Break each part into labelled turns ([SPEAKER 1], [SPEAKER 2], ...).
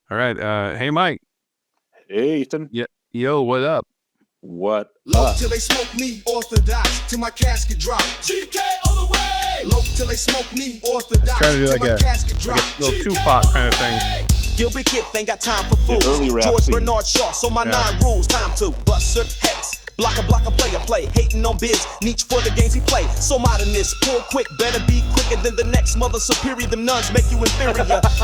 [SPEAKER 1] All right. Hey, Mike.
[SPEAKER 2] Hey, Ethan.
[SPEAKER 1] Yeah. Yo, what up?
[SPEAKER 2] What
[SPEAKER 3] Low
[SPEAKER 2] up?
[SPEAKER 3] till they smoke me, Orthodox, till my casket drop. GK on the way. Low till they smoke me, Orthodox,
[SPEAKER 1] Trying to do
[SPEAKER 3] till
[SPEAKER 1] like
[SPEAKER 3] my
[SPEAKER 1] a
[SPEAKER 3] casket drop.
[SPEAKER 1] little Tupac kind of thing.
[SPEAKER 3] Gilbert Kip ain't got time for fools.
[SPEAKER 2] early rap
[SPEAKER 3] George
[SPEAKER 2] scene.
[SPEAKER 3] Bernard Shaw, so my
[SPEAKER 1] Yeah.
[SPEAKER 3] 9 rules. Time to bust her hex. Block a play. Hating on biz, Nietzsche for the games he play. So modernist, pull quick, better be quicker than the next mother superior. Them nuns make you inferior.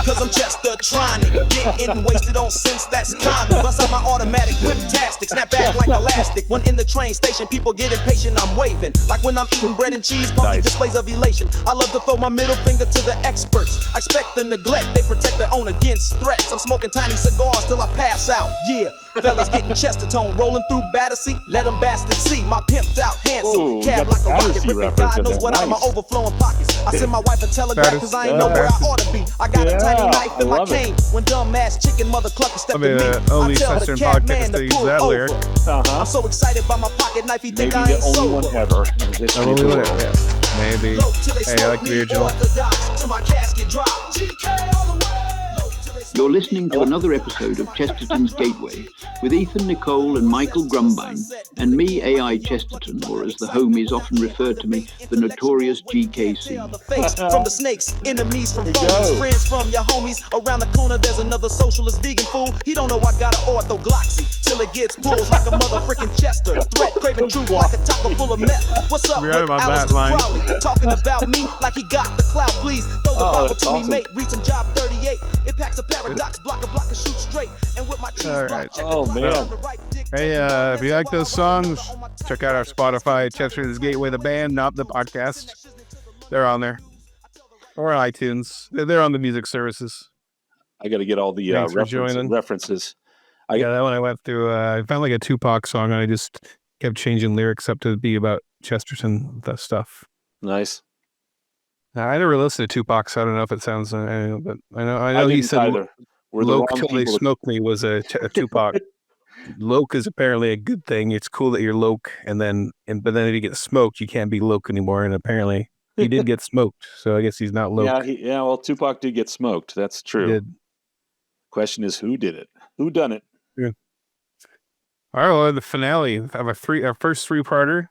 [SPEAKER 3] Cause I'm Chester trying to get in, wasted on sense, that's common. Bust out my automatic whip-tastic, snap back like elastic. When in the train station, people get impatient, I'm waving. Like when I'm eating bread and cheese, public
[SPEAKER 2] Nice.
[SPEAKER 3] displays of elation. I love to throw my middle finger to the experts. I expect the neglect, they protect their own against threats. I'm smoking tiny cigars till I pass out, yeah. Fellas getting Chesterton, rolling through Battersea. Let them bastards see my pimped out handsome.
[SPEAKER 2] Ooh, you
[SPEAKER 3] Cab
[SPEAKER 2] got
[SPEAKER 3] like
[SPEAKER 2] the
[SPEAKER 3] a rocket,
[SPEAKER 2] Battersea
[SPEAKER 3] ripping.
[SPEAKER 2] reference
[SPEAKER 3] God
[SPEAKER 2] in
[SPEAKER 3] knows
[SPEAKER 2] there.
[SPEAKER 3] what I'm
[SPEAKER 2] Nice.
[SPEAKER 3] overflowing pockets. I send my wife a telegraph cause I ain't know where I ought to be. I got a tiny
[SPEAKER 2] Yeah,
[SPEAKER 3] knife in
[SPEAKER 2] I
[SPEAKER 3] my
[SPEAKER 2] love it.
[SPEAKER 3] cane. When dumb ass chicken mother clucker stepped
[SPEAKER 1] I mean,
[SPEAKER 3] to me,
[SPEAKER 1] only
[SPEAKER 3] I tell
[SPEAKER 1] Chesterton
[SPEAKER 3] the cab
[SPEAKER 1] podcast
[SPEAKER 3] man
[SPEAKER 1] to
[SPEAKER 3] to
[SPEAKER 1] use
[SPEAKER 3] pull
[SPEAKER 1] that
[SPEAKER 3] over.
[SPEAKER 1] lyric.
[SPEAKER 3] I'm so excited by my pocket knife, he think
[SPEAKER 2] Maybe
[SPEAKER 3] I
[SPEAKER 2] the
[SPEAKER 3] ain't
[SPEAKER 2] only
[SPEAKER 3] sober.
[SPEAKER 2] one ever in the history
[SPEAKER 1] I've
[SPEAKER 2] of
[SPEAKER 1] only
[SPEAKER 2] the
[SPEAKER 1] looked
[SPEAKER 2] world.
[SPEAKER 1] at it. Maybe.
[SPEAKER 3] Low till they
[SPEAKER 1] Hey, I
[SPEAKER 3] smoke
[SPEAKER 1] like the
[SPEAKER 3] me,
[SPEAKER 1] original.
[SPEAKER 3] Orthodox, till my casket drop. GK all the way. Low till they smoke
[SPEAKER 4] You're
[SPEAKER 3] me,
[SPEAKER 4] listening to another episode of Chesterton's Gateway with Ethan, Nicolle and Michael Grumbine and me, AI Chesterton, or as the homies often refer to me, the notorious GKC.
[SPEAKER 3] The face from the snakes, enemies from
[SPEAKER 2] There you
[SPEAKER 3] phonies,
[SPEAKER 2] go.
[SPEAKER 3] friends from your homies. Around the corner, there's another socialist vegan fool. He don't know I got an orthodoxy till it gets pulled like a motherfucking Chester. Threat, craving truth like a taco full of meth. What's up
[SPEAKER 1] We're
[SPEAKER 3] with
[SPEAKER 1] out of my bat
[SPEAKER 3] Alistair
[SPEAKER 1] line.
[SPEAKER 3] Crowley? Talking about me like he got the clout. Please throw the
[SPEAKER 2] Oh,
[SPEAKER 3] Bible
[SPEAKER 2] that's
[SPEAKER 3] to me,
[SPEAKER 2] awesome.
[SPEAKER 3] mate. Reach some job 38. It packs a paradox, block and shoot straight. And with my cheese
[SPEAKER 1] All
[SPEAKER 3] block,
[SPEAKER 1] right.
[SPEAKER 3] check
[SPEAKER 2] Oh,
[SPEAKER 3] the
[SPEAKER 2] man.
[SPEAKER 3] clock on the right dick.
[SPEAKER 1] Hey, if you like those songs, check out our Spotify, Chesterton's Gateway, the band, not the podcast. They're on there. Or iTunes. They're on the music services.
[SPEAKER 2] I got to get all the
[SPEAKER 1] Thanks for joining.
[SPEAKER 2] references.
[SPEAKER 1] Yeah, that one I went through. I found like a Tupac song, and I just kept changing lyrics up to be about Chesterton, that stuff.
[SPEAKER 2] Nice.
[SPEAKER 1] I never listened to Tupac, so I don't know if it sounds. But I know
[SPEAKER 2] I
[SPEAKER 1] he
[SPEAKER 2] didn't
[SPEAKER 1] said
[SPEAKER 2] either. We're the
[SPEAKER 1] "Loke
[SPEAKER 2] wrong
[SPEAKER 1] till they
[SPEAKER 2] people.
[SPEAKER 1] smoke me" was a Tupac. Loke is apparently a good thing. It's cool that you're Loke, but then if you get smoked, you can't be Loke anymore. And apparently, he did get smoked, so I guess he's not Loke.
[SPEAKER 2] Yeah, well, Tupac did get smoked. That's
[SPEAKER 1] He
[SPEAKER 2] true.
[SPEAKER 1] did.
[SPEAKER 2] Question is, who did it? Who done it?
[SPEAKER 1] All right, well, the finale of our first 3-parter,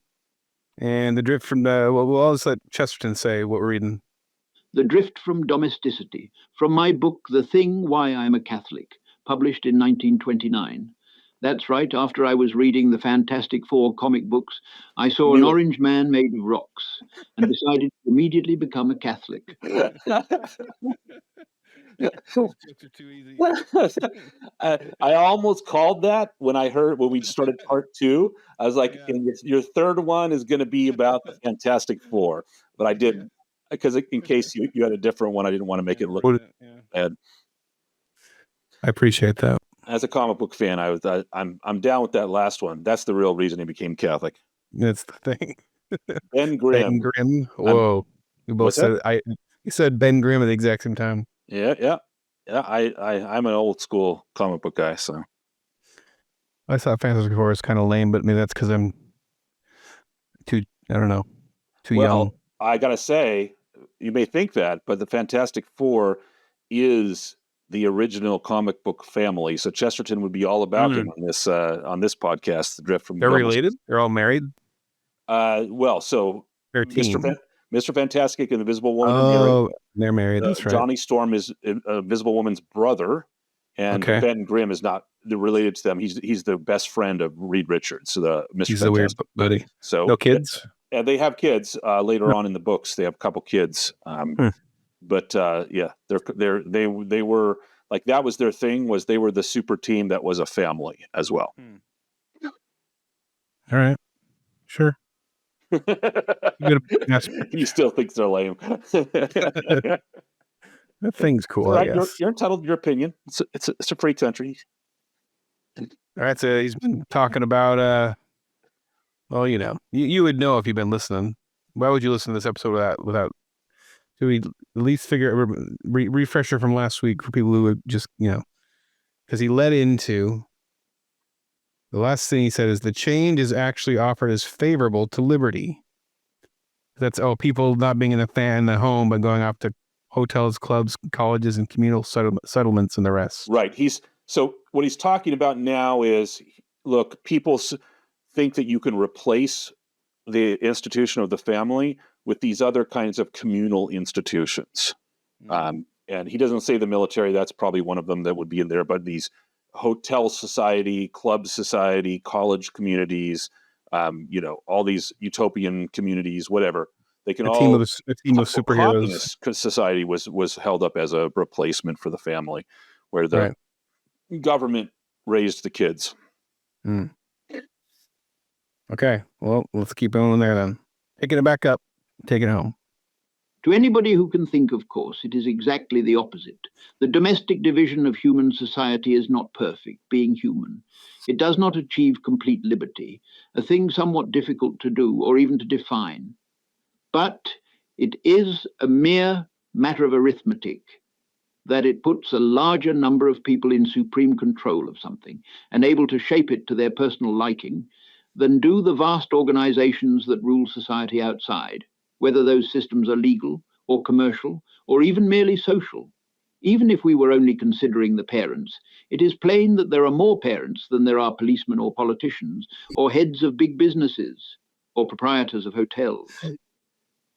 [SPEAKER 1] and the drift from the. Well, we'll just let Chesterton say what we're reading.
[SPEAKER 4] The Drift from Domesticity, from my book The Thing Why I'm a Catholic, published in 1929. That's right, after I was reading the Fantastic Four comic books, I saw an
[SPEAKER 2] Knew it.
[SPEAKER 4] orange man made of rocks and decided to immediately become a Catholic.
[SPEAKER 1] Too easy.
[SPEAKER 2] I almost called that when we started part 2. I was like,
[SPEAKER 1] Yeah.
[SPEAKER 2] and your third one is going to be about the Fantastic Four, but I didn't because in case you had a different one, I didn't want to make it look bad.
[SPEAKER 1] I appreciate that.
[SPEAKER 2] As a comic book fan, I'm down with that last one. That's the real reason he became Catholic.
[SPEAKER 1] That's the thing.
[SPEAKER 2] Ben Grimm.
[SPEAKER 1] Ben Grimm. Whoa. We both
[SPEAKER 2] what's
[SPEAKER 1] said you said Ben Grimm at the exact same time.
[SPEAKER 2] Yeah. I'm an old school comic book guy, so
[SPEAKER 1] I thought Fantastic Four was kind of lame, but maybe that's because I'm too young.
[SPEAKER 2] I gotta say, you may think that, but the Fantastic Four is the original comic book family. So Chesterton would be all about him on this podcast, The Drift from
[SPEAKER 1] They're
[SPEAKER 2] Domesticity.
[SPEAKER 1] related? They're all married?
[SPEAKER 2] So
[SPEAKER 1] They're a team.
[SPEAKER 2] Mr. Fantastic and Invisible Woman are
[SPEAKER 1] Oh, they're married. That's right.
[SPEAKER 2] Johnny Storm is Invisible Woman's brother, and
[SPEAKER 1] Okay.
[SPEAKER 2] Ben Grimm is not related to them. He's the best friend of Reed Richards, the Mr.
[SPEAKER 1] He's the weird
[SPEAKER 2] Fantastic.
[SPEAKER 1] buddy.
[SPEAKER 2] So
[SPEAKER 1] No kids?
[SPEAKER 2] and they have kids later on in the books. They have a couple kids, but yeah, they were like that was their thing. Was they were the super team that was a family as well.
[SPEAKER 1] All right. Sure.
[SPEAKER 2] You still think they're lame?
[SPEAKER 1] That thing's cool,
[SPEAKER 2] Right,
[SPEAKER 1] I guess.
[SPEAKER 2] you're entitled to your opinion. It's a free country.
[SPEAKER 1] All right, so he's been talking about, well, you would know if you've been listening. Why would you listen to this episode without do we at least figure refresher from last week for people who would just, because he led into the last thing he said is the change is actually offered as favorable to liberty. That's people not being in the home but going off to hotels, clubs, colleges, and communal settlements and the rest.
[SPEAKER 2] Right. So what he's talking about now is, look, people think that you can replace the institution of the family with these other kinds of communal institutions. And he doesn't say the military, that's probably one of them that would be in there, but these hotel society, club society, college communities, all these utopian communities, whatever. They can
[SPEAKER 1] a team of superheroes.
[SPEAKER 2] Communist society was held up as a replacement for the family, where the government raised the kids.
[SPEAKER 1] Okay, well, let's keep going there then. Picking it back up, take it home.
[SPEAKER 4] To anybody who can think, of course, it is exactly the opposite. The domestic division of human society is not perfect, being human. It does not achieve complete liberty, a thing somewhat difficult to do or even to define. But it is a mere matter of arithmetic that it puts a larger number of people in supreme control of something and able to shape it to their personal liking than do the vast organizations that rule society outside, whether those systems are legal or commercial or even merely social. Even if we were only considering the parents, it is plain that there are more parents than there are policemen or politicians or heads of big businesses or proprietors of hotels.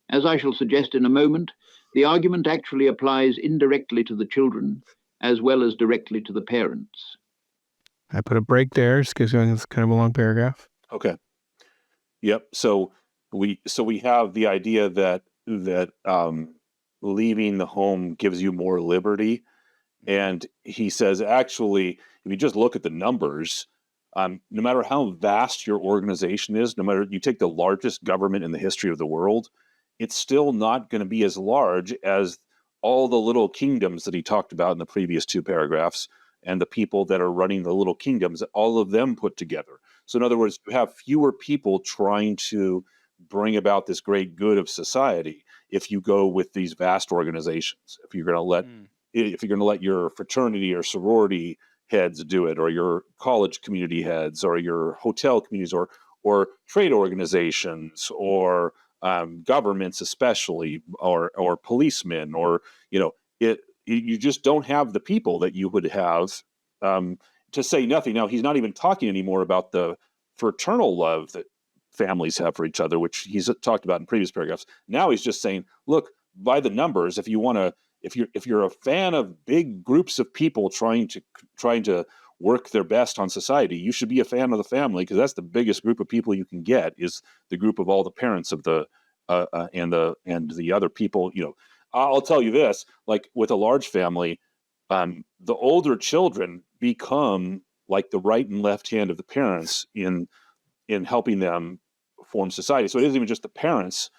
[SPEAKER 4] As I shall suggest in a moment, the argument actually applies indirectly to the children as well as directly to the parents.
[SPEAKER 1] I put a break there just because it's kind of a long paragraph.
[SPEAKER 2] Okay. Yep. So we have the idea that leaving the home gives you more liberty, and he says actually, if you just look at the numbers, no matter how vast your organization is, no matter you take the largest government in the history of the world, it's still not going to be as large as all the little kingdoms that he talked about in the previous two paragraphs, and the people that are running the little kingdoms, all of them put together. So in other words, you have fewer people trying to bring about this great good of society if you go with these vast organizations. If you're going to let your fraternity or sorority heads do it, or your college community heads, or your hotel communities, or trade organizations, or governments especially, or policemen, or you just don't have the people that you would have, to say nothing. Now, he's not even talking anymore about the fraternal love that families have for each other, which he's talked about in previous paragraphs. Now he's just saying, look, by the numbers, if you're a fan of big groups of people trying to work their best on society, you should be a fan of the family, because that's the biggest group of people you can get, is the group of all the parents of the and the other people. I'll tell you this, like with a large family, the older children become like the right and left hand of the parents in helping them form society. So it isn't even just the parents;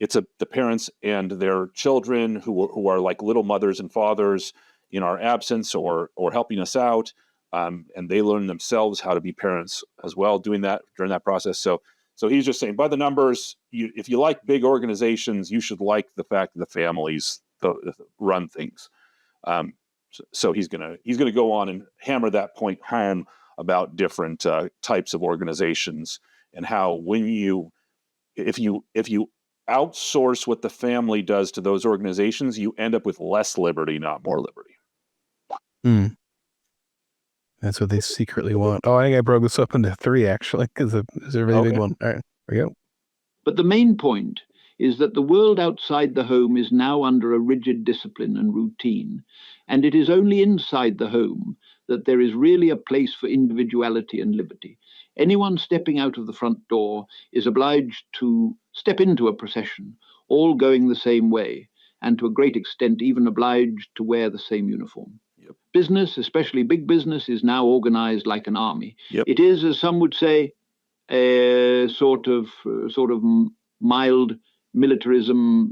[SPEAKER 2] it's the parents and their children who are like little mothers and fathers in our absence, or helping us out, and they learn themselves how to be parents as well, doing that during that process. So he's just saying, by the numbers, if you like big organizations, you should like the fact that the families run things. So he's gonna go on and hammer that point home about different types of organizations, and how if you outsource what the family does to those organizations, you end up with less liberty, not more liberty.
[SPEAKER 1] That's what they secretly want. Oh, I think I broke this up into 3 actually, because it's a really big one. All right, there we go.
[SPEAKER 4] But the main point is that the world outside the home is now under a rigid discipline and routine, and it is only inside the home that there is really a place for individuality and liberty. Anyone stepping out of the front door is obliged to step into a procession, all going the same way, and to a great extent even obliged to wear the same uniform. Business, especially big business, is now organized like an army. It is, as some would say, a sort of mild militarism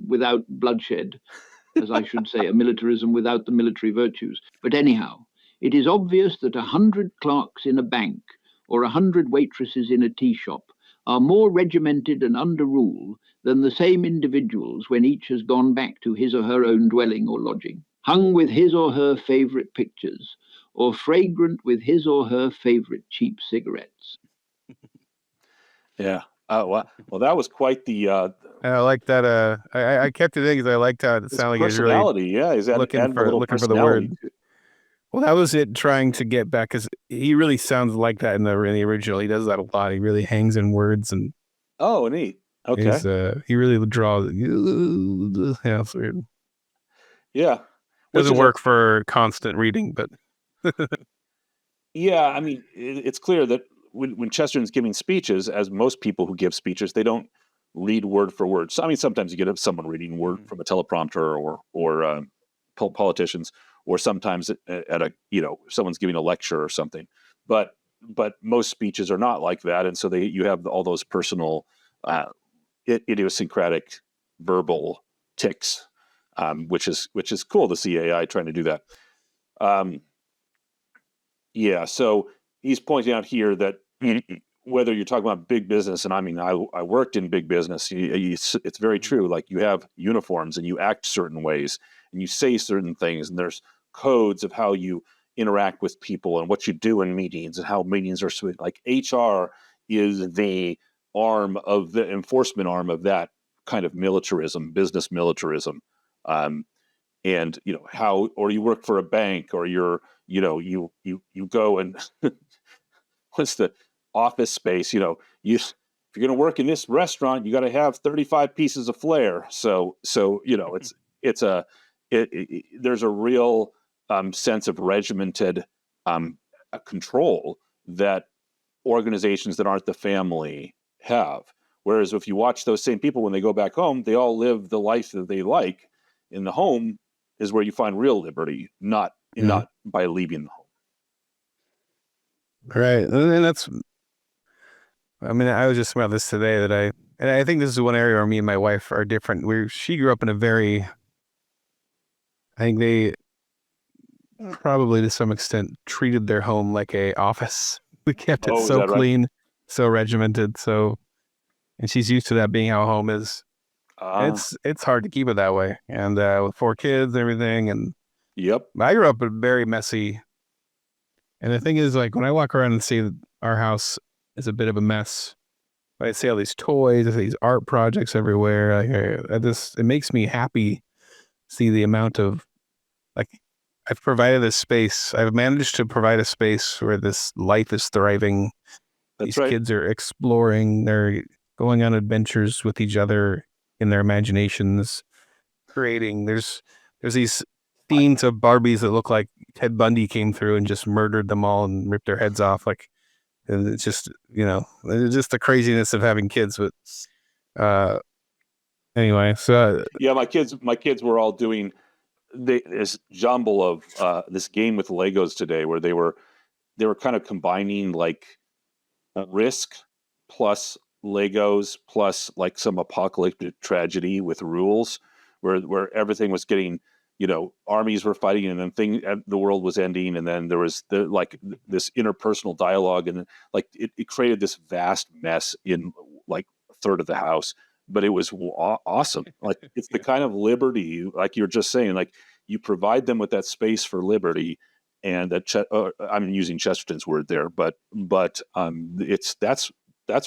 [SPEAKER 4] without bloodshed, as I should say, a militarism without the military virtues. But anyhow, it is obvious that 100 clerks in a bank or 100 waitresses in a tea shop are more regimented and under rule than the same individuals when each has gone back to his or her own dwelling or lodging, hung with his or her favorite pictures, or fragrant with his or her favorite cheap cigarettes.
[SPEAKER 2] Yeah. Well, that was quite the
[SPEAKER 1] I like that. I kept it in because I liked how it
[SPEAKER 2] his
[SPEAKER 1] sounded like he was really
[SPEAKER 2] personality. Yeah, he's adding a little
[SPEAKER 1] looking for the
[SPEAKER 2] personality.
[SPEAKER 1] word. Well, that was it. Trying to get back because he really sounds like that in the original. He does that a lot. He really hangs in words and
[SPEAKER 2] Oh, neat. Okay.
[SPEAKER 1] he's, he really draws. Yeah, it's weird.
[SPEAKER 2] Yeah.
[SPEAKER 1] Doesn't work for constant reading, but
[SPEAKER 2] yeah, I mean, it's clear that when Chesterton's giving speeches, as most people who give speeches, they don't read word for word. So, I mean, sometimes you get someone reading word from a teleprompter or politicians, or sometimes at a someone's giving a lecture or something. But most speeches are not like that, and so you have all those personal, idiosyncratic verbal tics, which is cool to see AI trying to do that. Yeah, so he's pointing out here that whether you're talking about big business, and I mean, I worked in big business, it's very true. Like, you have uniforms and you act certain ways and you say certain things, and there's codes of how you interact with people and what you do in meetings and how meetings are sweet. Like, HR is the enforcement arm of that kind of militarism, business militarism. And how, or you work for a bank, or you go and what's the office space, if you're going to work in this restaurant, you got to have 35 pieces of flair. So there's a real sense of regimented control that organizations that aren't the family have. Whereas if you watch those same people when they go back home, they all live the life that they like. In the home is where you find real liberty, not by leaving the home.
[SPEAKER 1] right, and that's. I mean, I was just about this today and I think this is one area where me and my wife are different. She grew up in a very, I think they probably to some extent treated their home like a office. We kept it so clean, so regimented, and she's used to that being how home is. It's hard to keep it that way, and with 4 kids and everything, and
[SPEAKER 2] yep.
[SPEAKER 1] I grew up very messy. And the thing is, like, when I walk around and see our house is a bit of a mess, I see all these toys, I see these art projects everywhere. It makes me happy to see the amount of, like, I've provided this space. I've managed to provide a space where this life is thriving. These kids are exploring. They're going on adventures with each other in their imaginations, creating. There's these scenes of Barbies that look like Ted Bundy came through and just murdered them all and ripped their heads off. Like, it's just, it's just the craziness of having kids. But anyway, so
[SPEAKER 2] yeah, my kids were all doing this jumble of this game with Legos today, where they were kind of combining like Risk plus Legos plus like some apocalyptic tragedy with rules, where everything was getting, armies were fighting, and then the world was ending, and then there was this interpersonal dialogue, and like it created this vast mess in like a third of the house. But it was awesome. Like, it's the kind of liberty, like you're just saying, like, you provide them with that space for liberty, and that I'm using Chesterton's word there, but that's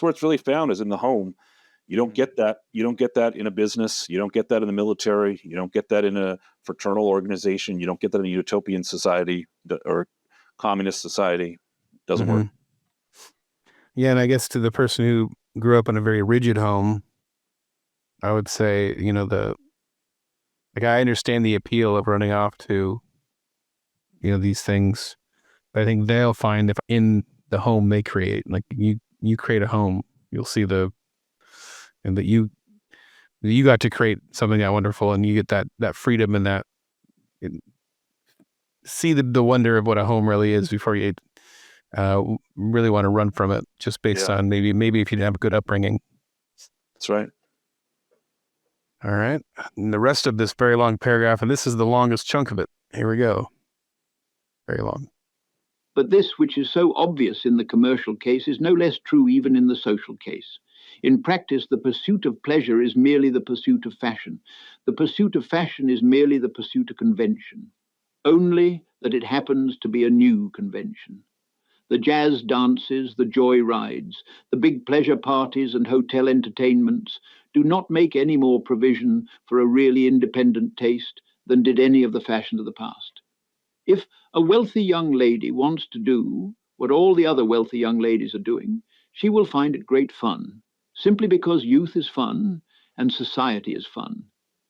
[SPEAKER 2] where it's really found, is in the home. You don't get that. You don't get that in a business. You don't get that in the military. You don't get that in a fraternal organization. You don't get that in a utopian society or communist society. Doesn't work.
[SPEAKER 1] Yeah, and I guess to the person who grew up in a very rigid home, I would say, I understand the appeal of running off to, these things. But I think they'll find if in the home they create, like you create a home, you'll see and that you got to create something that wonderful, and you get that freedom and see the wonder of what a home really is before you really want to run from it, just based on maybe if you didn't have a good upbringing.
[SPEAKER 2] That's right.
[SPEAKER 1] All right. And the rest of this very long paragraph, and this is the longest chunk of it. Here we go. Very long.
[SPEAKER 4] But this, which is so obvious in the commercial case, is no less true even in the social case. In practice, the pursuit of pleasure is merely the pursuit of fashion. The pursuit of fashion is merely the pursuit of convention, only that it happens to be a new convention. The jazz dances, the joy rides, the big pleasure parties and hotel entertainments do not make any more provision for a really independent taste than did any of the fashions of the past. If a wealthy young lady wants to do what all the other wealthy young ladies are doing, she will find it great fun, simply because youth is fun and society is fun.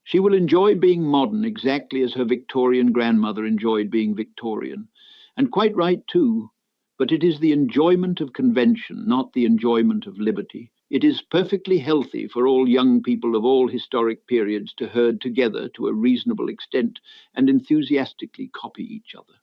[SPEAKER 4] She will enjoy being modern exactly as her Victorian grandmother enjoyed being Victorian, and quite right too. But it is the enjoyment of convention, not the enjoyment of liberty. It is perfectly healthy for all young people of all historic periods to herd together to a reasonable extent and enthusiastically copy each other.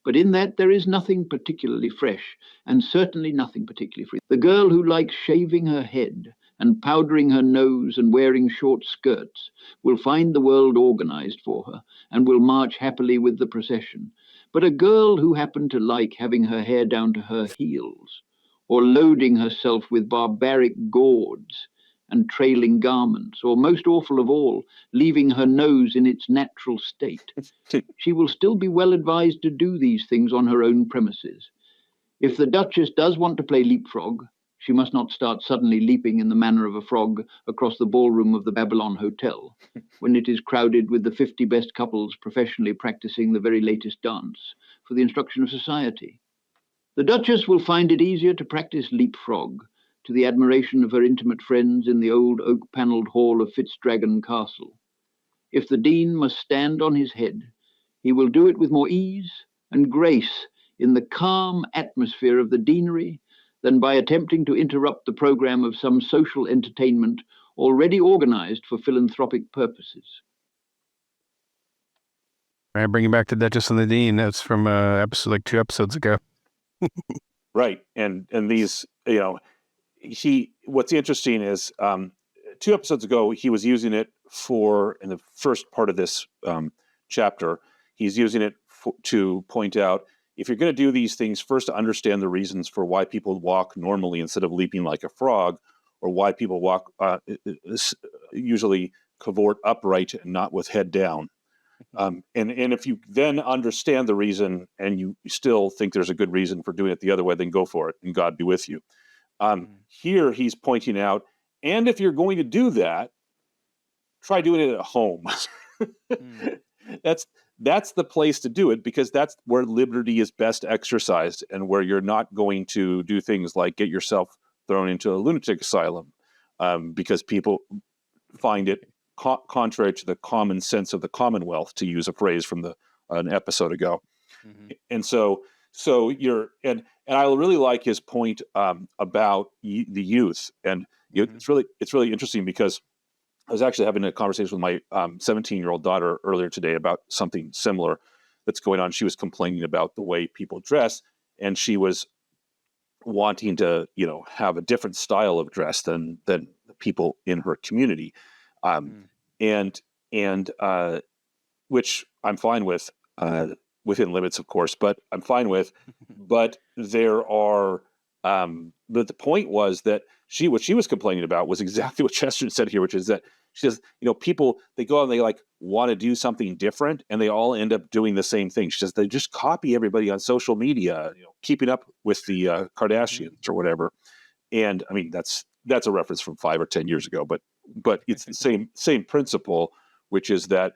[SPEAKER 4] But in that there is nothing particularly fresh, and certainly nothing particularly free. The girl who likes shaving her head and powdering her nose and wearing short skirts will find the world organized for her and will march happily with the procession. But a girl who happened to like having her hair down to her heels, or loading herself with barbaric gauds and trailing garments, or most awful of all, leaving her nose in its natural state, she will still be well advised to do these things on her own premises. If the Duchess does want to play leapfrog, she must not start suddenly leaping in the manner of a frog across the ballroom of the Babylon Hotel, when it is crowded with the 50 best couples professionally practicing the very latest dance for the instruction of society. The Duchess will find it easier to practice leapfrog to the admiration of her intimate friends in the old oak-panelled hall of Fitzdragon Castle. If the Dean must stand on his head, he will do it with more ease and grace in the calm atmosphere of the deanery than by attempting to interrupt the program of some social entertainment already organized for philanthropic purposes.
[SPEAKER 1] All right, bringing back to Duchess and the Dean. That's from episode like 2 episodes ago.
[SPEAKER 2] Right. And these, what's interesting is 2 episodes ago, he was using it in the first part of this chapter, he's using it to point out, if you're going to do these things, first to understand the reasons for why people walk normally instead of leaping like a frog, or why people walk usually cavort upright and not with head down. And if you then understand the reason and you still think there's a good reason for doing it the other way, then go for it and God be with you. Here he's pointing out, and if you're going to do that, try doing it at home. That's the place to do it, because that's where liberty is best exercised and where you're not going to do things like get yourself thrown into a lunatic asylum because people find it contrary to the common sense of the Commonwealth, to use a phrase from an episode ago. And so you're and I really like his point about the youth, and it's really interesting, because I was actually having a conversation with my 17-year-old daughter earlier today about something similar that's going on. She was complaining about the way people dress, and she was wanting to, have a different style of dress than the people in her community, and which I'm fine with, within limits, of course, but I'm fine with. But there are, but the point was that what she was complaining about was exactly what Chesterton said here, which is that she says, people, they go out and they want to do something different, and they all end up doing the same thing. She says they just copy everybody on social media, keeping up with the Kardashians or whatever. And I mean, that's a reference from 5 or 10 years ago, but it's the same principle, which is that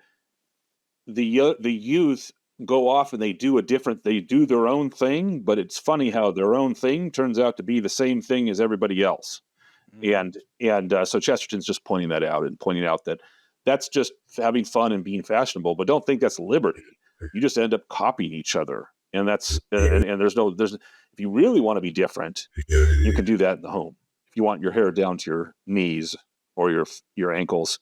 [SPEAKER 2] the youth go off and they do their own thing, but it's funny how their own thing turns out to be the same thing as everybody else. And so Chesterton's just pointing that out, and pointing out that that's just having fun and being fashionable, but don't think that's liberty. You just end up copying each other. And that's, and there's if you really want to be different, you can do that in the home. If you want your hair down to your knees or your ankles,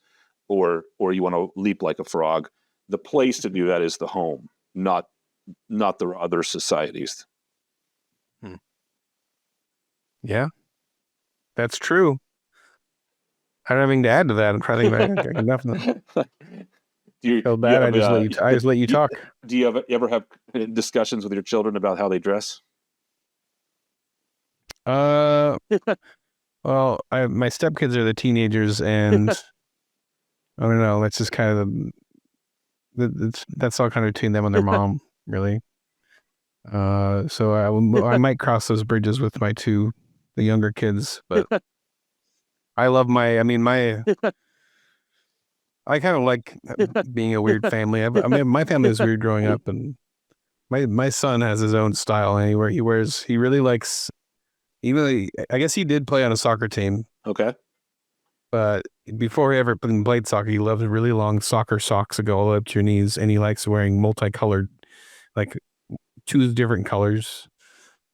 [SPEAKER 2] or you want to leap like a frog, the place to do that is the home, not the other societies.
[SPEAKER 1] Yeah, that's true. I don't have anything to add to that. I'm trying to think about nothing. Feel bad. I just let you talk.
[SPEAKER 2] Do you ever have discussions with your children about how they dress?
[SPEAKER 1] Well, my stepkids are the teenagers, and I don't know. That's just kind of that's all kind of between them and their mom, really. So I might cross those bridges with the younger kids, but I love I kind of like being a weird family. I mean, my family was weird growing up, and my son has his own style. And he really likes, I guess he did play on a soccer team,
[SPEAKER 2] Okay.
[SPEAKER 1] but before he ever played soccer, he loved really long soccer socks that go all up to your knees, and he likes wearing multicolored, like 2 different colors,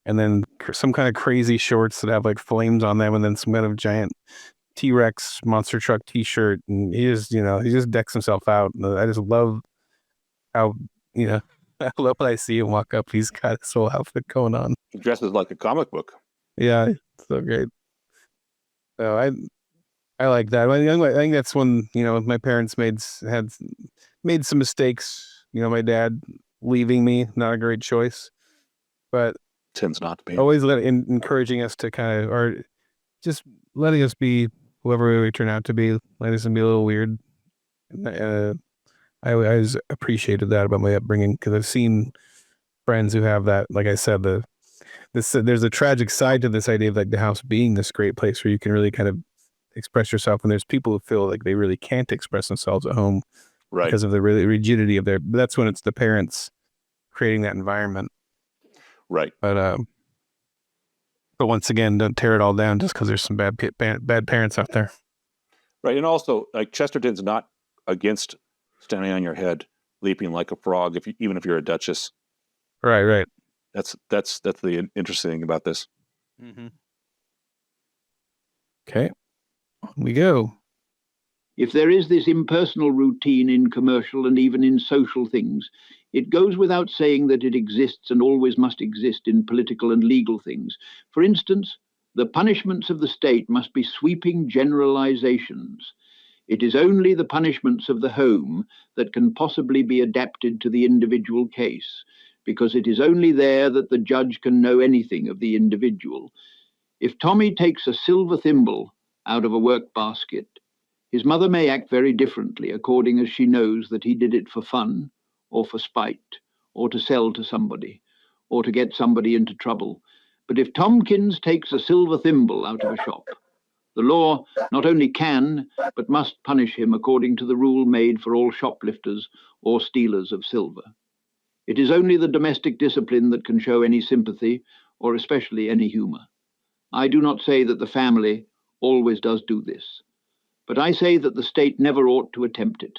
[SPEAKER 1] and then some kind of crazy shorts that have like flames on them, and then some kind of giant T-Rex monster truck T-shirt, and he just decks himself out. And I just love how I love when I see him walk up. He's got his whole outfit going on.
[SPEAKER 2] He dresses like a comic book.
[SPEAKER 1] Yeah, so great. So I like that. I think that's when my parents had made some mistakes. My dad leaving me, not a great choice, but
[SPEAKER 2] Tends not to be.
[SPEAKER 1] always encouraging us to kind of, or just letting us be whoever we turn out to be, letting us be a little weird. I always appreciated that about my upbringing, because I've seen friends who have that. Like I said, there's a tragic side to this idea of like the house being this great place where you can really kind of express yourself, and there's people who feel like they really can't express themselves at home
[SPEAKER 2] Right.
[SPEAKER 1] because of the really rigidity of that's when it's the parents creating that environment.
[SPEAKER 2] Right.
[SPEAKER 1] But once again, don't tear it all down just because there's some bad parents out there.
[SPEAKER 2] Right. And also, like, Chesterton's not against standing on your head, leaping like a frog, even if you're a duchess.
[SPEAKER 1] Right.
[SPEAKER 2] That's the interesting thing about this.
[SPEAKER 1] Mm-hmm. Okay, on we go.
[SPEAKER 4] If there is this impersonal routine in commercial and even in social things, it goes without saying that it exists and always must exist in political and legal things. For instance, the punishments of the state must be sweeping generalizations. It is only the punishments of the home that can possibly be adapted to the individual case, because it is only there that the judge can know anything of the individual. If Tommy takes a silver thimble out of a work basket, his mother may act very differently according as she knows that he did it for fun, or for spite, or to sell to somebody, or to get somebody into trouble. But if Tomkins takes a silver thimble out of a shop, the law not only can, but must punish him according to the rule made for all shoplifters or stealers of silver. It is only the domestic discipline that can show any sympathy, or especially any humor. I do not say that the family always does do this, but I say that the state never ought to attempt it.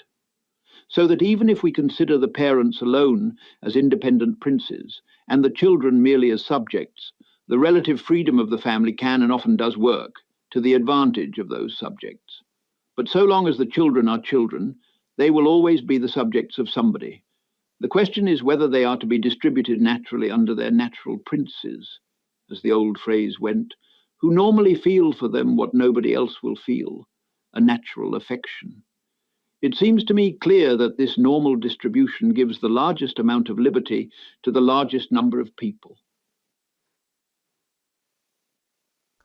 [SPEAKER 4] So that even if we consider the parents alone as independent princes, and the children merely as subjects, the relative freedom of the family can and often does work to the advantage of those subjects. But so long as the children are children, they will always be the subjects of somebody. The question is whether they are to be distributed naturally under their natural princes, as the old phrase went, who normally feel for them what nobody else will feel, a natural affection. It seems to me clear that this normal distribution gives the largest amount of liberty to the largest number of people.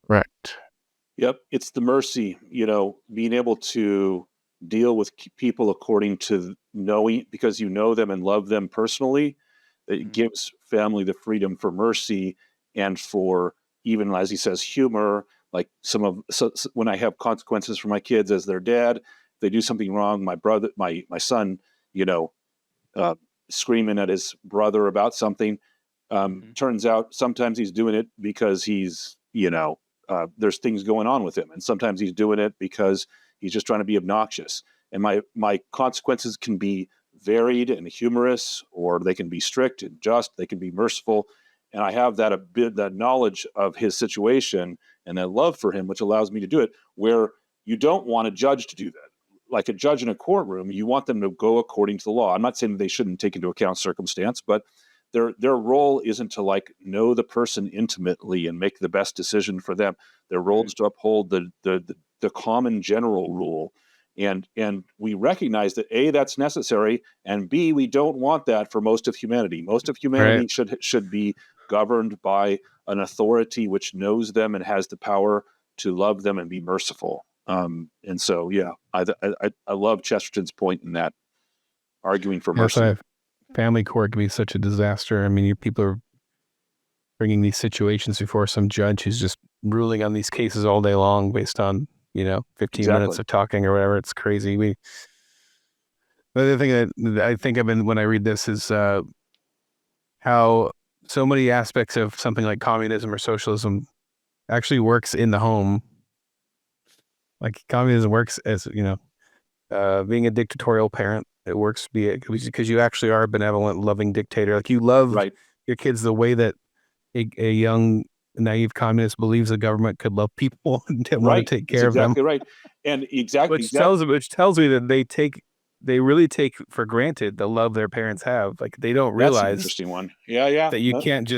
[SPEAKER 1] Correct.
[SPEAKER 2] Yep. It's the mercy, being able to deal with people according to knowing, because you know them and love them personally. It gives family the freedom for mercy and for, even as he says, humor. Like when I have consequences for my kids as their dad, if they do something wrong, my son, screaming at his brother about something, turns out sometimes he's doing it because he's, there's things going on with him. And sometimes he's doing it because he's just trying to be obnoxious. And my consequences can be varied and humorous, or they can be strict and just, they can be merciful. And I have that knowledge of his situation and that love for him, which allows me to do it, where you don't want a judge to do that. Like a judge in a courtroom, you want them to go according to the law. I'm not saying they shouldn't take into account circumstance, but their role isn't to know the person intimately and make the best decision for them. Their role is to uphold the common general rule. And we recognize that A, that's necessary, and B, we don't want that for most of humanity. Most of humanity should be governed by an authority which knows them and has the power to love them and be merciful. And so, yeah, I love Chesterton's point in that, arguing for mercy.
[SPEAKER 1] Family court can be such a disaster. I mean, people are bringing these situations before some judge who's just ruling on these cases all day long based on, 15 minutes of talking or whatever. It's crazy. The other thing that I think of when I read this is how so many aspects of something like communism or socialism actually works in the home. Like communism works as, being a dictatorial parent. It works because you actually are a benevolent, loving dictator. Like you love your kids the way that a young, naive communist believes the government could love people and want to take care of them.
[SPEAKER 2] Exactly right. And
[SPEAKER 1] Which tells me that they really take for granted the love their parents have. Like they don't realize.
[SPEAKER 2] That's an interesting one. Yeah.
[SPEAKER 1] That you can't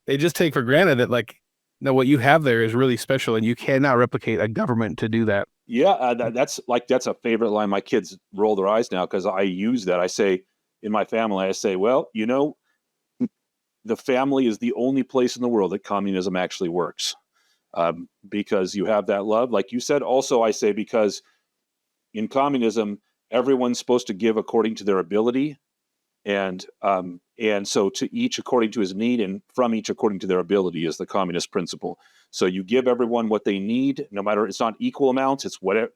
[SPEAKER 1] they just take for granted that no, what you have there is really special and you cannot replicate a government to do that.
[SPEAKER 2] Yeah, that's a favorite line. My kids roll their eyes now because I use that. I say in my family, well, the family is the only place in the world that communism actually works, because you have that love, like you said. Also, I say because in communism, everyone's supposed to give according to their ability, and so to each according to his need, and from each according to their ability is the communist principle. So you give everyone what they need, no matter, it's not equal amounts, it's whatever,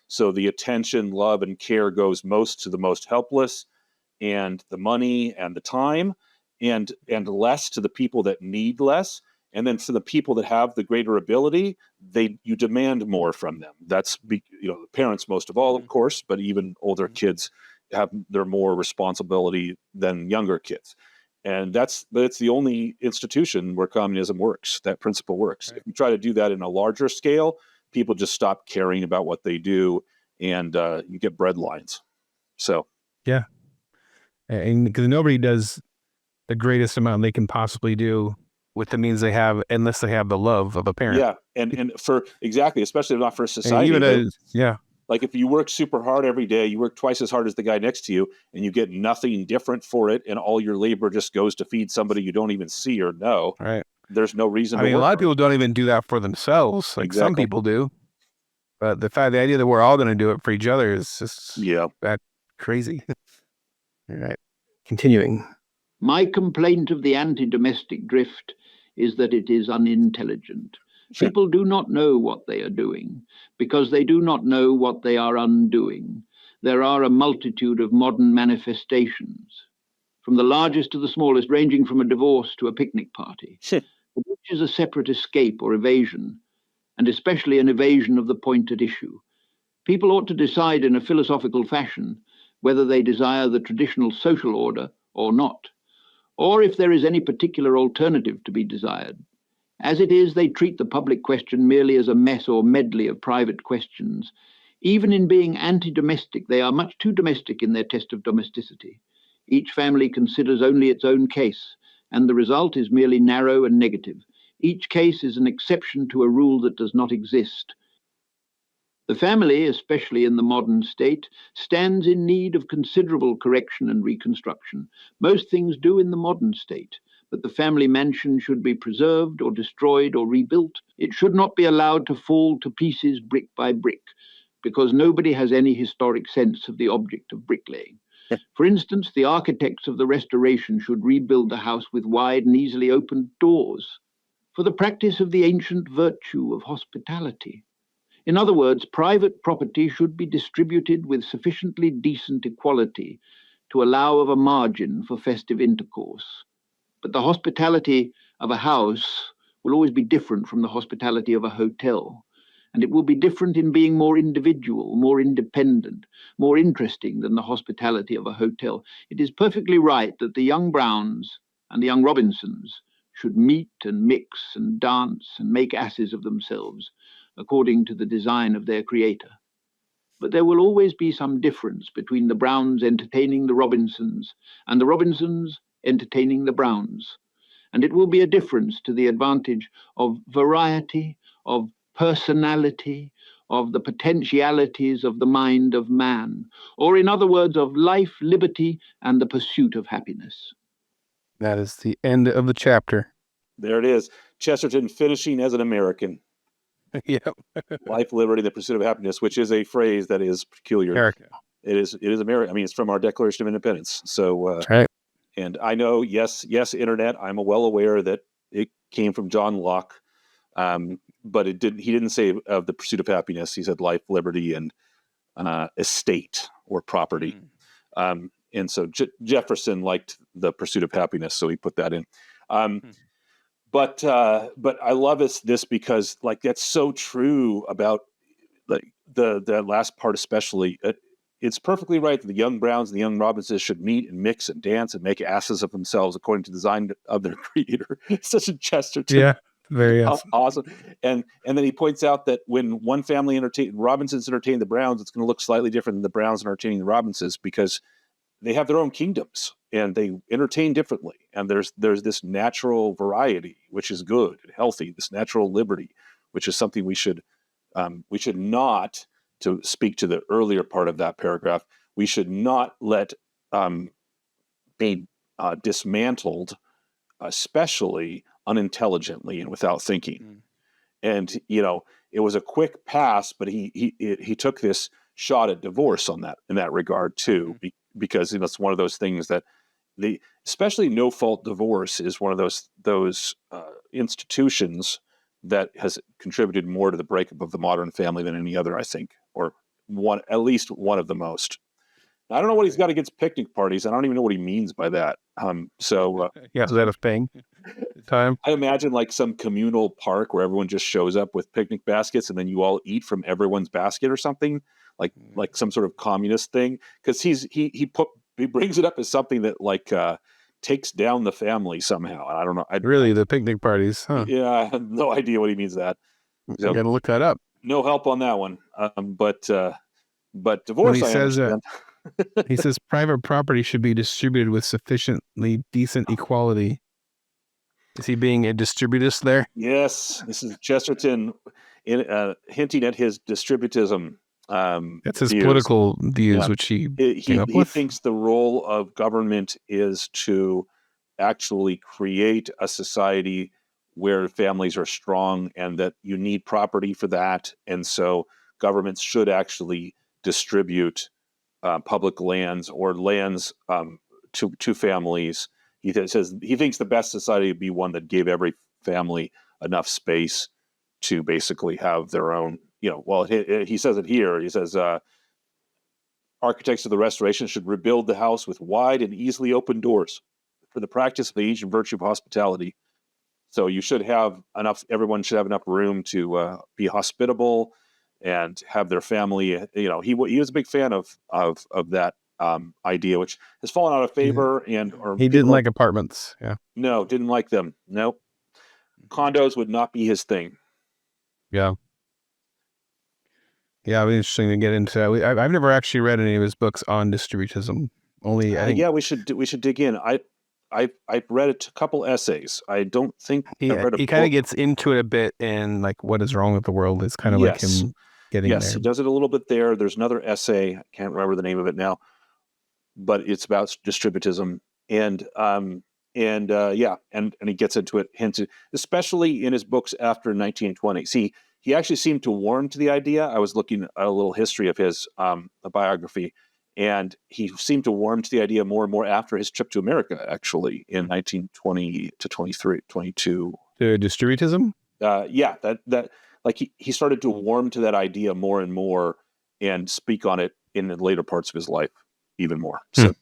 [SPEAKER 2] so the attention, love, and care goes most to the most helpless, and the money and the time, and less to the people that need less. And then for the people that have the greater ability, you demand more from them. That's parents most of all, of course, but even older kids have their more responsibility than younger kids. And it's the only institution where communism works. That principle works. Right. If you try to do that in a larger scale, people just stop caring about what they do, and you get bread lines. So
[SPEAKER 1] yeah, and because nobody does the greatest amount they can possibly do with the means they have, unless they have the love of a parent.
[SPEAKER 2] Yeah, and for especially not for society. Like if you work super hard every day, you work twice as hard as the guy next to you, and you get nothing different for it, and all your labor just goes to feed somebody you don't even see or know.
[SPEAKER 1] Right.
[SPEAKER 2] There's no reason
[SPEAKER 1] a lot of people don't even do that for themselves. Like some people do. But the idea that we're all going to do it for each other is just that crazy. All right. Continuing.
[SPEAKER 4] My complaint of the anti-domestic drift is that it is unintelligent. People do not know what they are doing because they do not know what they are undoing. There are a multitude of modern manifestations, from the largest to the smallest, ranging from a divorce to a picnic party, which is a separate escape or evasion, and especially an evasion of the point at issue. People ought to decide in a philosophical fashion whether they desire the traditional social order or not, or if there is any particular alternative to be desired. As it is, they treat the public question merely as a mess or medley of private questions. Even in being anti-domestic, they are much too domestic in their test of domesticity. Each family considers only its own case, and the result is merely narrow and negative. Each case is an exception to a rule that does not exist. The family, especially in the modern state, stands in need of considerable correction and reconstruction. Most things do in the modern state, but the family mansion should be preserved or destroyed or rebuilt. It should not be allowed to fall to pieces brick by brick, because nobody has any historic sense of the object of bricklaying. For instance, the architects of the Restoration should rebuild the house with wide and easily opened doors, for the practice of the ancient virtue of hospitality. In other words, private property should be distributed with sufficiently decent equality to allow of a margin for festive intercourse. But the hospitality of a house will always be different from the hospitality of a hotel, and it will be different in being more individual, more independent, more interesting than the hospitality of a hotel. It is perfectly right that the young Browns and the young Robinsons should meet and mix and dance and make asses of themselves according to the design of their creator. But there will always be some difference between the Browns entertaining the Robinsons and the Robinsons entertaining the Browns. And it will be a difference to the advantage of variety, of personality, of the potentialities of the mind of man, or in other words, of life, liberty, and the pursuit of happiness.
[SPEAKER 1] That is the end of the chapter.
[SPEAKER 2] There it is. Chesterton finishing as an American.
[SPEAKER 1] Yep.
[SPEAKER 2] Life, liberty, the pursuit of happiness, which is a phrase that is peculiar.
[SPEAKER 1] America.
[SPEAKER 2] It is America. I mean, it's from our Declaration of Independence. So,
[SPEAKER 1] that's right.
[SPEAKER 2] And I know, yes, internet. I'm well aware that it came from John Locke, but he didn't say of the pursuit of happiness. He said life, liberty, and estate or property. And so Jefferson liked the pursuit of happiness, so he put that in. But I love this because like that's so true about like the last part especially. It's perfectly right that the young Browns and the young Robinses should meet and mix and dance and make asses of themselves according to the design of their creator. Such a Chesterton.
[SPEAKER 1] Yeah, very
[SPEAKER 2] awesome. And then he points out that when one family Robinsons entertain the Browns, it's going to look slightly different than the Browns entertaining the Robinses because they have their own kingdoms and they entertain differently. And there's this natural variety, which is good and healthy, this natural liberty, which is something we should not, to speak to the earlier part of that paragraph, we should not let be dismantled, especially unintelligently and without thinking. And, it was a quick pass, but he took this shot at divorce in that regard too, because it's one of those things that especially no-fault divorce is one of those institutions that has contributed more to the breakup of the modern family than any other, I think, or at least one of the most. Now, I don't know what he's got against picnic parties. I don't even know what he means by that. Is
[SPEAKER 1] that a thing? Time?
[SPEAKER 2] I imagine like some communal park where everyone just shows up with picnic baskets and then you all eat from everyone's basket or something, like some sort of communist thing. Because he brings it up as something that like takes down the family somehow. I don't know.
[SPEAKER 1] Really, the picnic parties, huh?
[SPEAKER 2] Yeah, I have no idea what he means that.
[SPEAKER 1] So, gotta look that up.
[SPEAKER 2] No help on that one. But divorce,
[SPEAKER 1] he
[SPEAKER 2] understand.
[SPEAKER 1] He says private property should be distributed with sufficiently decent equality. Is he being a distributist there?
[SPEAKER 2] Yes, this is Chesterton hinting at his distributism.
[SPEAKER 1] That's his
[SPEAKER 2] views.
[SPEAKER 1] Political views, which he
[SPEAKER 2] thinks the role of government is to actually create a society where families are strong and that you need property for that. And so governments should actually distribute public lands or lands to families. He says he thinks the best society would be one that gave every family enough space to basically have their own, he says it here. He says, architects of the Restoration should rebuild the house with wide and easily open doors for the practice of the ancient virtue of hospitality. So you should have enough, everyone should have enough room to be hospitable and have their family, he was a big fan of that idea, which has fallen out of favor. Or
[SPEAKER 1] he didn't like apartments. Yeah.
[SPEAKER 2] No, didn't like them. Nope. Condos would not be his thing.
[SPEAKER 1] Yeah. Yeah, it'd be interesting to get into that. I've never actually read any of his books on distributism. Only, I think.
[SPEAKER 2] Yeah, we should dig in. I've read a couple essays. I don't think
[SPEAKER 1] he kind of gets into it a bit, and like what is wrong with the world is kind of like him getting there.
[SPEAKER 2] Yes, he does it a little bit there. There's another essay. I can't remember the name of it now, but it's about distributism, and he gets into it, especially in his books after 1920. See, he actually seemed to warm to the idea. I was looking at a little history of his a biography, and he seemed to warm to the idea more and more after his trip to America, actually, in 1920 to 22.
[SPEAKER 1] To distributism?
[SPEAKER 2] That like he started to warm to that idea more and more and speak on it in the later parts of his life even more. So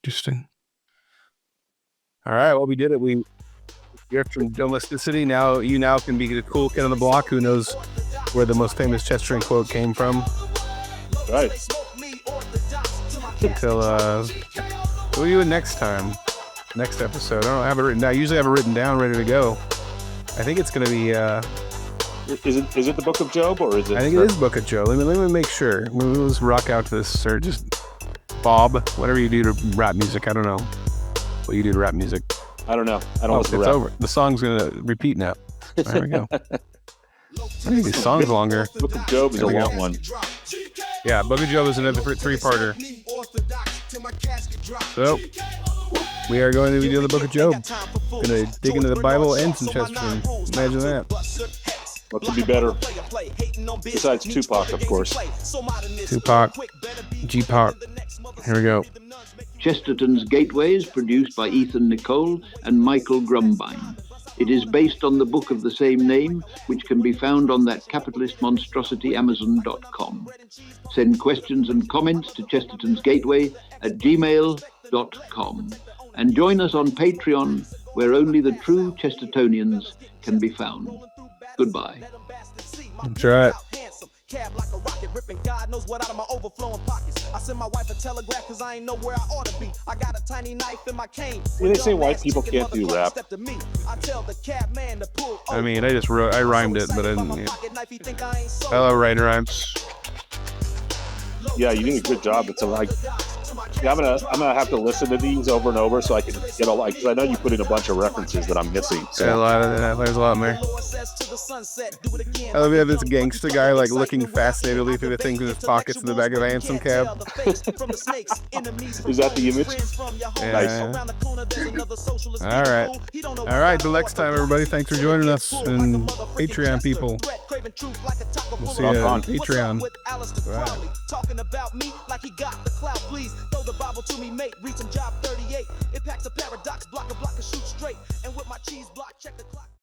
[SPEAKER 1] interesting. All right, well, we did it. You're from Domesticity. Now you can be the cool kid on the block who knows where the most famous Chesterton quote came from.
[SPEAKER 2] Right.
[SPEAKER 1] Until we'll do it next time, next episode. I don't have it written down. I usually have it written down, ready to go. I think it's going to be.
[SPEAKER 2] Is it the Book of Job or is it?
[SPEAKER 1] I think it is Book of Job. Let me make sure. Let's rock out to this, or just Bob, whatever you do to rap music. I don't know what you do to rap music.
[SPEAKER 2] I don't know. I don't.
[SPEAKER 1] It's over. The song's gonna repeat now. There we go. I think the song's longer.
[SPEAKER 2] Book of Job is a long one.
[SPEAKER 1] Yeah, Book of Job is another three-parter. So we are going to be doing the Book of Job. Gonna dig into the Bible and some Chesterton. Imagine that.
[SPEAKER 2] What could be better? Besides Tupac, of course.
[SPEAKER 1] Tupac, G-Pac. Here we go.
[SPEAKER 4] Chesterton's Gateway is produced by Nicolle and Michael Grumbine. It is based on the book of the same name, which can be found on that capitalist monstrosity Amazon.com. Send questions and comments to chestertonsgateway at gmail.com. And join us on Patreon, where only the true Chestertonians can be found. Goodbye.
[SPEAKER 1] That's right.
[SPEAKER 3] Cab like a rocket, ripping God knows what out of my overflowing pockets. I send my wife a telegraph because I ain't know where I ought to be. I got a tiny knife in my cane.
[SPEAKER 2] They say white people can't do rap.
[SPEAKER 1] I mean, I rhymed it, but I didn't. I love writing rhymes.
[SPEAKER 2] Yeah, you did a good job. It's like, yeah, I'm gonna have to listen to these over and over so I can get a because I know you put in a bunch of references that I'm missing. So.
[SPEAKER 1] Yeah, a lot of that. There's a lot more. I love you have this gangster guy like looking fascinatedly through the things in his pockets in the back of a handsome cab.
[SPEAKER 2] Is that the image?
[SPEAKER 1] Yeah. All right. Till next time, everybody. Thanks for joining us, and Patreon people. We'll see you on Patreon. Wow.
[SPEAKER 3] Talking about me like he got the clout. Please throw the Bible to me, mate. Read some job 38. It packs a paradox, block a shoot straight. And with my cheese block, check the clock.